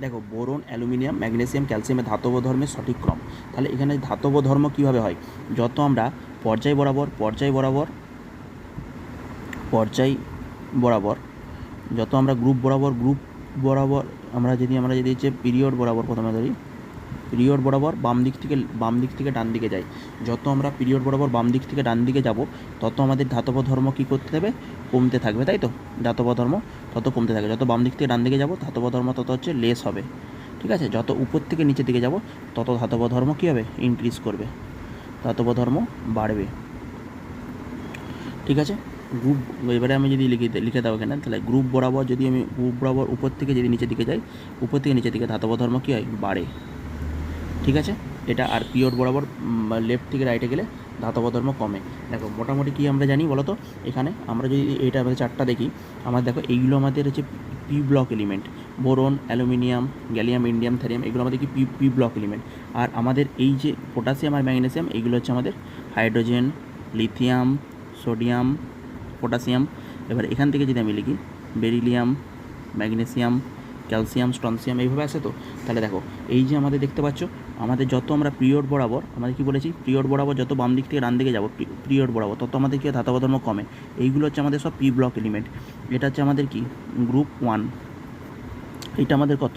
দেখো boron, aluminium, magnesium, ক্যালসিয়ামের ধাতব ধর্মের সঠিক ক্রম। তাহলে এখানে ধাতব ধর্ম কীভাবে হয়? যত আমরা পর্যায় বরাবর যত আমরা গ্রুপ বরাবর আমরা যদি হচ্ছে পিরিয়ড বরাবর, প্রথমে ধরি পিরিয়ড বরাবর বাম দিক থেকে ডান দিকে যাই, যত আমরা পিরিয়ড বরাবর বাম দিক থেকে ডান দিকে যাব তত আমাদের ধাতব ধর্ম কী করতে হবে? কমতে থাকবে, তাই তো? ধাতব ধর্ম তত কমতে থাকবে। যত বাম দিক থেকে ডান দিকে যাব ধাতব ধর্ম তত হচ্ছে লেস হবে, ঠিক আছে? যত উপর থেকে নিচের দিকে যাব তত ধাতব ধর্ম কী হবে? ইনক্রিজ করবে, ধাতব ধর্ম বাড়বে, ঠিক আছে? গ্রুপ, এবারে আমি যদি লিখে দাও এখানে, তাহলে গ্রুপ বরাবর উপর থেকে যদি নিচের দিকে যাই, উপর থেকে নিচের দিকে ধাতব ধর্ম কী হয়? বাড়ে, ঠিক আছে? এটা। আর পিরিয়ড বরাবর লেফট থেকে রাইটে গেলে ধাতব ধর্ম কমে। দেখো মোটামুটি কী আমরা জানি বলো তো? এখানে আমরা যদি এটা আমাদের চারটা দেখি, আমার দেখো এইগুলো আমাদের হচ্ছে P block element. Boron, aluminium, gallium, indium, thallium, এগুলো আমাদের কি পি ব্লক এলিমেন্ট। আর আমাদের এই যে পটাশিয়াম আর ম্যাগনেসিয়াম, এগুলো হচ্ছে আমাদের হাইড্রোজেন, লিথিয়াম, সোডিয়াম, পটাশিয়াম। এবার এখান থেকে যদি আমি লিখি বেরিলিয়াম, ম্যাগনেসিয়াম, ক্যালসিয়াম, স্ট্রনসিয়াম, এইভাবে আছে তো। তাহলে দেখো এই যে আমাদের দেখতে পাচ্ছ, আমাদের যত আমরা পিরিয়ড বরাবর, আমাদের কী বলেছি, পিরিয়ড বরাবর যত বাম দিক থেকে ডান দিকে যাবো পিরিয়ড বরাবর, তত আমাদের কি ধাতব ধর্ম কমে। এইগুলো হচ্ছে আমাদের সব পি ব্লক এলিমেন্ট। এটা হচ্ছে আমাদের কি গ্রুপ 1, এটা আমাদের কত?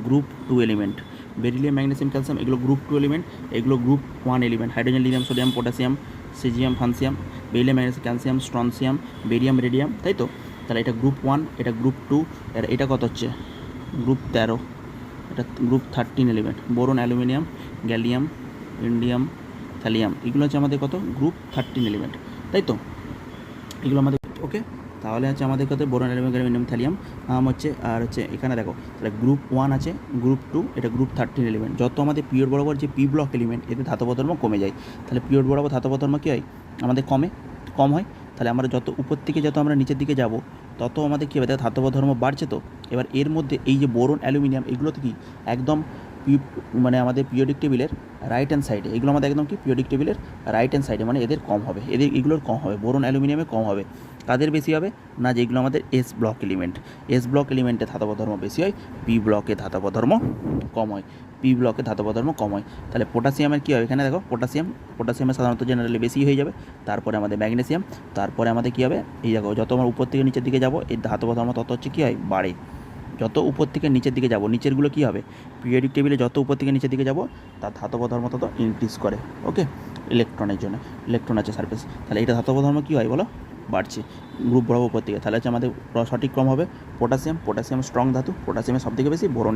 Group 2 element. Beryllium, magnesium, calcium, এগুলো গ্রুপ 2 এলিমেন্ট, এগুলো group 1 element. Hydrogen, lithium, sodium, potassium, caesium, francium, beryllium, magnesium, calcium, strontium, barium, radium, তাই তো? তাহলে এটা গ্রুপ 1, এটা গ্রুপ 2, এটা কত হচ্ছে? গ্রুপ 13, এটা group 13 element. Boron, aluminium, gallium, indium, thallium, এগুলো হচ্ছে আমাদের কত? গ্রুপ 13 এলিমেন্ট, তাই তো? এগুলো আমাদের ওকে। তাহলে হচ্ছে আমাদের কত? বোরন, অ্যালুমিনিয়াম, ইন্ডিয়াম, থ্যালিয়াম হচ্ছে। আর হচ্ছে এখানে দেখো, তাহলে গ্রুপ 1 আছে, গ্রুপ 2, এটা গ্রুপ 13 এলিমেন্ট। যত আমাদের পিরিয়ড বরাবর যে পি ব্লক এলিমেন্ট, এতে ধাতব ধর্ম কমে যায়। তাহলে পিরিয়ড বরাবর ধাতব ধর্ম কী হয়? আমাদের কম হয়। তাহলে আমরা যত উপর থেকে যত আমরা নিচের দিকে যাব তত আমাদের কী হবে? ধাতব ধর্ম বাড়ছে তো। এবার এর মধ্যে এই যে বোরন, অ্যালুমিনিয়াম, এগুলো তো কি একদম মানে আমাদের পিরিয়ডিক টেবিলের রাইট হ্যান্ড সাইডে, এগুলো আমাদের একদম কি পিরিয়ডিক টেবিলের রাইট হ্যান্ড সাইডে, মানে এদের কম হবে, এগুলোর কম হবে। বোরন, অ্যালুমিনিয়ামে কম হবে। কাদের বেশি হবে? না, যেগুলো আমাদের S block element, S block এলিমেন্টে ধাতব ধর্ম বেশি হয়, পি ব্লকে ধাতব ধর্ম কম হয়, পি ব্লকে ধাতব ধর্ম কম হয়। তাহলে পটাশিয়ামের কী হবে? এখানে দেখো পটাশিয়ামের সাধারণত জেনারেলি বেশি হয়ে যাবে, তারপরে আমাদের ম্যাগনেসিয়াম, তারপরে আমাদের কী হবে? এই দেখো যত আমরা উপর থেকে নিচের দিকে যাব এই ধাতব ধর্ম তত হচ্ছে কী হয়? বাড়ে। যত উপর থেকে নিচের দিকে যাব, নিচেরগুলো কী হবে? পিরিয়ডিক টেবিলে যত উপর থেকে নিচের দিকে যাব তার ধাতব ধর্ম তত ইনক্রিজ করে, ওকে? ইলেকট্রনের জন্য, ইলেকট্রন আছে সারফেস, তাহলে এটা ধাতব ধর্ম কী হয় বলো? বাড়ছে গ্রুপ বরাবর উপর থেকে। তাহলে হচ্ছে আমাদের সঠিক ক্রম হবে পটাশিয়াম স্ট্রং ধাতু, পটাশিয়ামের সব থেকে বেশি, বোরনের